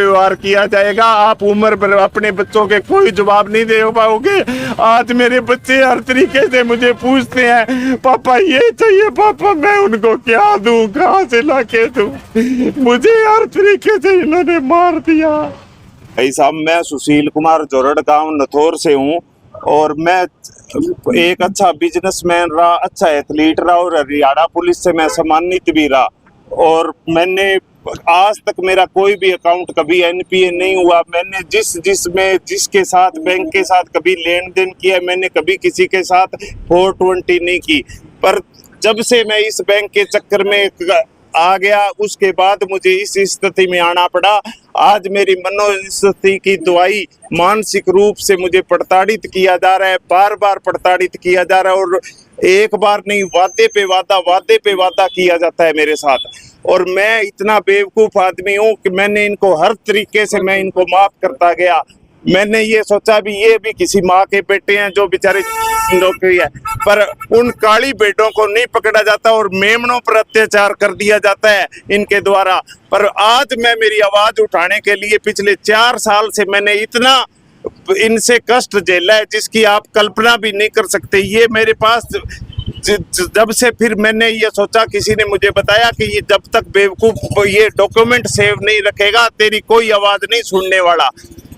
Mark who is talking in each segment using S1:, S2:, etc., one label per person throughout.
S1: व्यवहार किया जाएगा। आप उम्र पर अपने बच्चों के कोई जवाब नहीं दे पाओगे। आज मेरे बच्चे हर तरीके से मुझे पूछते हैं, पापा ये चाहिए, पापा मैं उनको क्या दूं, कहाँ से ला के दूं। मुझे हर तरीके से इन्होंने मार दिया। भाई साहब, मैं सुशील कुमार जोरड़ गांव नथौर से हूँ और मैं एक अच्छा बिजनेसमैन रहा, अच्छा एथलीट रहा और हरियाणा पुलिस से मैं सम्मानित भी रहा। और मैंने आज तक मेरा कोई भी अकाउंट कभी एनपीए नहीं हुआ। मैंने जिसके साथ बैंक के साथ कभी लेन देन किया, मैंने कभी किसी के साथ 420 नहीं की। पर जब से मैं इस बैंक के चक्कर में आ गया, उसके बाद मुझे इस स्थिति में आना पड़ा। आज मेरी मनोस्थिति की दवाई, मानसिक रूप से मुझे प्रताड़ित किया जा रहा है, बार बार प्रताड़ित किया जा रहा है और एक बार नहीं, वादे पे वादा किया जाता है मेरे साथ। और मैं इतना बेवकूफ आदमी हूँ कि मैंने इनको हर तरीके से मैं इनको माफ करता गया। मैंने ये सोचा भी ये भी किसी माँ के बेटे हैं जो बेचारे नौकरी है, पर उन काली बेटों को नहीं पकड़ा जाता और मेमनों पर अत्याचार कर दिया जाता है इनके द्वारा। पर आज मैं मेरी आवाज उठाने के लिए पिछले 4 साल से मैंने इतना इनसे कष्ट झेला है जिसकी आप कल्पना भी नहीं कर सकते। ये मेरे पास जब से फिर मैंने ये सोचा, किसी ने मुझे बताया कि ये जब तक बेवकूफ ये डॉक्यूमेंट सेव नहीं रखेगा तेरी कोई आवाज नहीं सुनने वाला।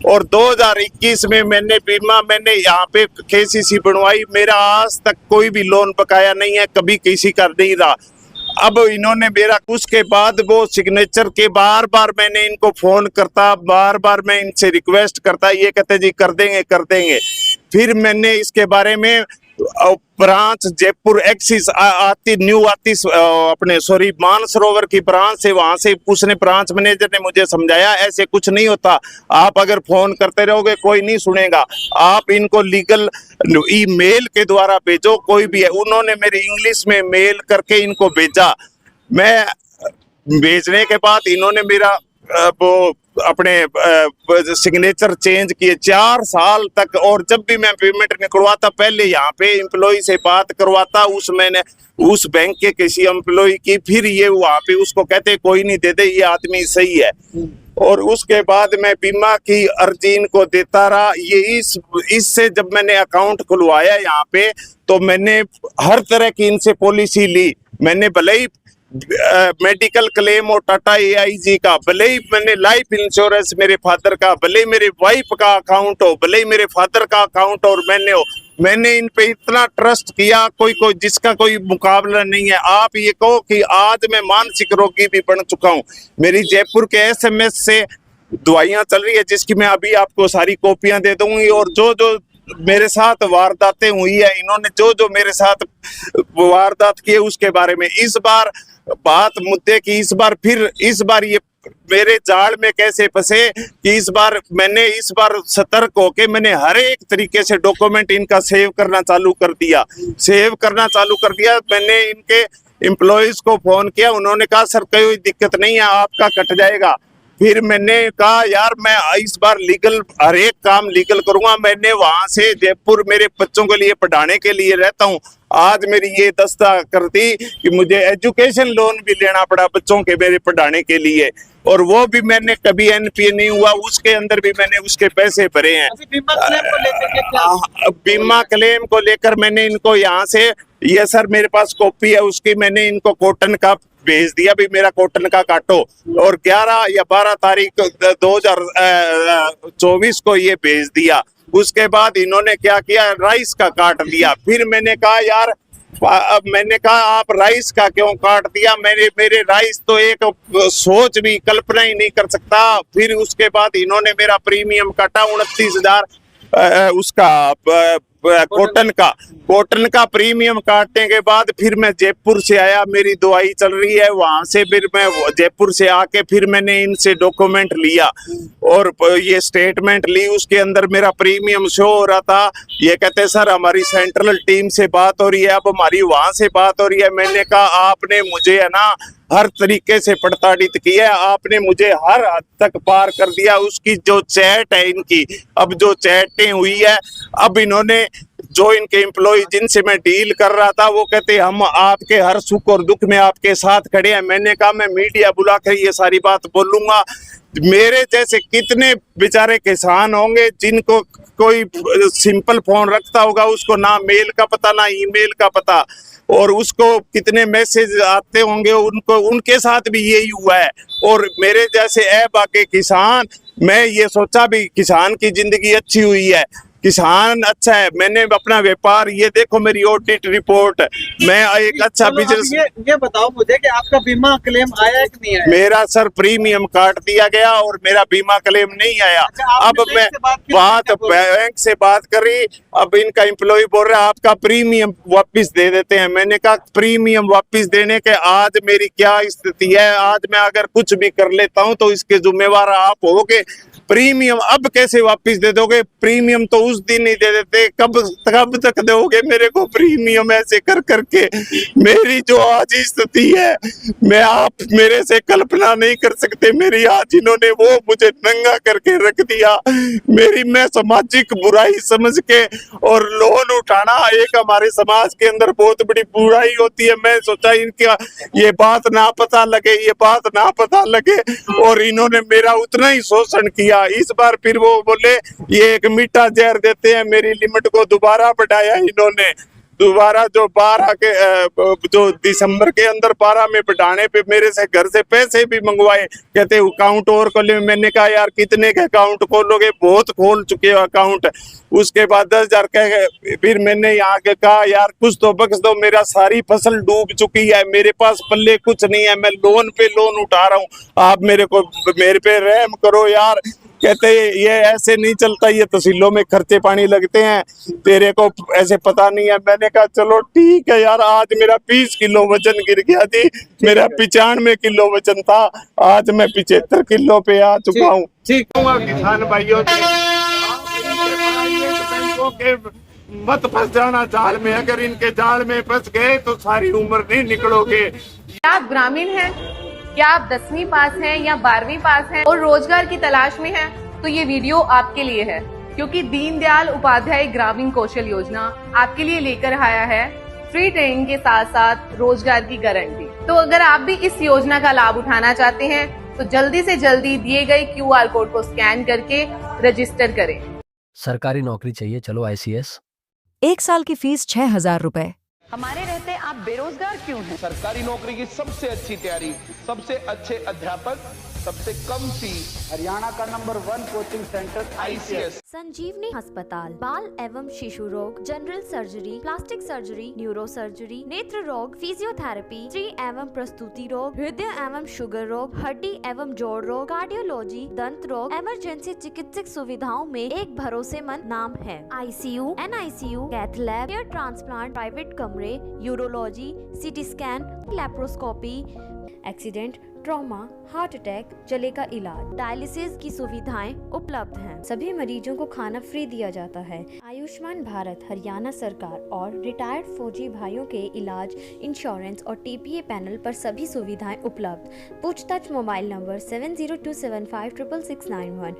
S1: और 2021 में मैंने यहाँ पे केसीसी बनवाई। मेरा आज तक कोई भी लोन बकाया नहीं है, कभी किसी का नहीं रहा। अब इन्होंने मेरा, उसके बाद वो सिग्नेचर के बार बार मैंने इनको फोन करता, बार बार मैं इनसे रिक्वेस्ट करता, ये कहते जी कर देंगे। फिर मैंने इसके बारे में ब्रांच जयपुर एक्सिस आती अपने मानसरोवर की ब्रांच है, वहां से उसने ब्रांच मैनेजर ने मुझे समझाया ऐसे कुछ नहीं होता, आप अगर फोन करते रहोगे कोई नहीं सुनेगा, आप इनको लीगल ईमेल के द्वारा भेजो, कोई भी है। उन्होंने मेरी इंग्लिश में मेल करके इनको भेजा। मैं भेजने के बाद इन्होंने मेरा वो अपने सिग्नेचर चेंज किए 4 साल तक। और जब भी मैं पेमेंट निकलवाता, पहले यहाँ पे एम्प्लॉय से बात करवाता, उस बैंक के किसी एम्प्लॉय की, फिर ये वहाँ पे उसको कहते कोई नहीं दे दे, ये आदमी सही है। और उसके बाद मैं बीमा की अर्जी इनको देता रहा। ये इससे जब मैंने अकाउंट खुलवाया यहाँ पे, तो मैंने हर तरह की इनसे पॉलिसी ली। मैंने भले ही मेडिकल क्लेम और टाटा AIG का, भले ही मैंने लाइफ इंश्योरेंस मेरे फादर का, भले ही मेरे वाइफ का अकाउंट हो, भले ही मेरे फादर का अकाउंट और मैंने इन पे इतना ट्रस्ट किया, कोई जिसका कोई मुकाबला नहीं है। आप ये कहो कि आज मैं मानसिक रोगी भी बन चुका हूँ। मेरी जयपुर के SMS से दवाइयाँ चल रही है, जिसकी मैं अभी आपको सारी कॉपियां दे दूंगी। और जो मेरे साथ वारदातें हुई है, इन्होंने जो मेरे साथ वारदात किए उसके बारे में, इस बार बात मुद्दे की, इस बार ये मेरे जाल में कैसे फंसे कि इस बार सतर्क होके मैंने हर एक तरीके से डॉक्यूमेंट इनका सेव करना चालू कर दिया। मैंने इनके एम्प्लॉयज को फोन किया, उन्होंने कहा सर कोई दिक्कत नहीं है, आपका कट जाएगा। फिर मैंने कहा यार मैं इस बार हर एक काम लीगल करूंगा। मैंने वहां से जयपुर मेरे बच्चों के लिए पढ़ाने के लिए रहता हूं। आज मेरी ये दस्ता कर दी कि मुझे एजुकेशन लोन भी लेना पड़ा बच्चों के मेरे पढ़ाने के लिए, और वो भी मैंने कभी एनपीए नहीं हुआ, उसके अंदर भी मैंने उसके पैसे भरे हैं। बीमा क्लेम को लेकर मैंने इनको यहाँ से, ये सर मेरे पास कॉपी है उसकी, मैंने इनको कॉटन का भेज दिया भी मेरा कॉटन का काटो, और 11 या 12 तारीख 2024 को ये भेज दिया। उसके बाद इन्होंने क्या किया, राइस का काट दिया। फिर मैंने कहा यार, आप राइस का क्यों काट दिया, मेरे राइस तो एक सोच भी कल्पना ही नहीं कर सकता। फिर उसके बाद इन्होंने मेरा प्रीमियम काटा 29,000 उसका कॉटन का प्रीमियम काटने के बाद फिर मैं जयपुर से आया, मेरी दवाई चल रही है वहां से। फिर मैं जयपुर से आके फिर मैंने इनसे डॉक्यूमेंट लिया और ये स्टेटमेंट ली, उसके अंदर मेरा प्रीमियम शो हो रहा था। ये कहते सर हमारी सेंट्रल टीम से बात हो रही है, अब हमारी वहां से बात हो रही है। मैंने कहा आपने मुझे है ना हर तरीके से प्रताड़ित किया, आपने मुझे हर हद तक पार कर दिया। उसकी जो चैट है इनकी, अब जो चैटें हुई है, अब इन्होंने जो इनके एम्प्लॉय जिनसे मैं डील कर रहा था वो कहते हम आपके हर सुख और दुख में आपके साथ खड़े हैं। मैंने कहा मैं मीडिया बुलाकर ये सारी बात बोलूंगा। मेरे जैसे कितने बेचारे किसान होंगे जिनको कोई सिंपल फोन रखता होगा, उसको ना मेल का पता ना ईमेल का पता, और उसको कितने मैसेज आते होंगे, उनको उनके साथ भी यही हुआ है। और मेरे जैसे बाकी किसान, मैं ये सोचा भी किसान की जिंदगी अच्छी हुई है, किसान अच्छा है। मैंने अपना व्यापार, ये देखो मेरी ऑडिट रिपोर्ट, मैं एक अच्छा बिजनेस।
S2: ये बताओ मुझे कि आपका बीमा क्लेम आया है कि नहीं आया?
S1: मेरा सर प्रीमियम काट दिया गया और मेरा बीमा क्लेम नहीं आया। अब मैं बात बैंक से बात करी, अब इनका एम्प्लॉय बोल रहा है आपका प्रीमियम वापस दे देते हैं। मैंने कहा प्रीमियम वापस देने के आज मेरी क्या स्थिति है, आज मैं अगर कुछ भी कर लेता हूं तो इसके जिम्मेवार आप होगे। प्रीमियम अब कैसे वापस दे दोगे? प्रीमियम तो उस दिन ही दे देते, कब तक दोगे मेरे को प्रीमियम? ऐसे कर करके मेरी जो आज स्थिति है, मैं आप मेरे से कल्पना नहीं कर सकते। मेरी आज इन्होंने वो मुझे नंगा करके रख दिया। मेरी मैं सामाजिक बुराई समझ के और लोन उठाना एक हमारे समाज के अंदर बहुत बड़ी बुराई होती है। मैं सोचा इनका ये बात ना पता लगे, ये बात ना पता लगे, और इन्होंने मेरा उतना ही शोषण किया। इस बार फिर वो बोले ये एक मीठा जहर देते हैं, मेरी लिमिट को दोबारा बढ़ाया इन्होंने। दोबारा जो 12 के जो दिसंबर के अंदर 12 में बढ़ाने पे मेरे से घर से पैसे भी मंगवाए, कहते अकाउंट और खोले। मैंने कहा यार कितने के अकाउंट खोलोगे, बहुत खोल चुके हो अकाउंट। उसके बाद 10,000 कह, फिर मैंने यहाँ के कहा यार कुछ तो बख्श दो, मेरा सारी फसल डूब चुकी है, मेरे पास पल्ले कुछ नहीं है, मैं लोन पे लोन उठा रहा हूँ, आप मेरे पे रहम करो यार। कहते ये ऐसे नहीं चलता, ये तहसीलों में खर्चे पानी लगते हैं, तेरे को ऐसे पता नहीं है। मैंने कहा चलो ठीक है यार। आज मेरा 20 किलो वजन गिर गया जी, मेरा 95 किलो वजन था, आज मैं 75 किलो पे आ चुका हूँ।
S2: ठीक
S1: किसान भाइयों के मत फंस जाना जाल में, अगर इनके जाल में फंस गए तो सारी उम्र नहीं निकलोगे।
S3: क्या आप ग्रामीण हैं? क्या आप 10वीं पास हैं या 12वीं पास हैं और रोजगार की तलाश में हैं? तो ये वीडियो आपके लिए है, क्योंकि दीनदयाल उपाध्याय ग्रामीण कौशल योजना आपके लिए लेकर आया है फ्री ट्रेनिंग के साथ साथ रोजगार की गारंटी। तो अगर आप भी इस योजना का लाभ उठाना चाहते हैं तो जल्दी से जल्दी दिए गए QR कोड को स्कैन करके रजिस्टर करें।
S4: सरकारी नौकरी चाहिए, चलो ICS।
S5: 1 साल की फीस 6,000 रुपए।
S3: हमारे रहते आप बेरोजगार क्यों हैं?
S6: सरकारी नौकरी की सबसे अच्छी तैयारी, सबसे अच्छे अध्यापक, सबसे कम फीस, हरियाणा का नंबर 1 कोचिंग सेंटर ICS।
S7: संजीवनी अस्पताल बाल एवं शिशु रोग, general surgery, plastic surgery, neuro surgery, नेत्र रोग, फिजियोथेरेपी, स्त्री एवं प्रस्तुति रोग, हृदय एवं शुगर रोग, हड्डी एवं जोड़ रोग, कार्डियोलॉजी, दंत रोग, इमरजेंसी चिकित्सक सुविधाओं में एक भरोसेमंद नाम है। ICU, NICU, cath lab, hair transplant, private कमरे, urology, CT scan, laparoscopy, accident, trauma, heart attack, जले का इलाज, डायलिसिस की सुविधाएं उपलब्ध हैं। सभी मरीजों को खाना फ्री दिया जाता है। आयुष्मान भारत हरियाणा सरकार और रिटायर्ड फौजी भाइयों के इलाज, इंश्योरेंस और TPA पैनल पर सभी सुविधाएं उपलब्ध। पूछताछ मोबाइल नंबर 7027566691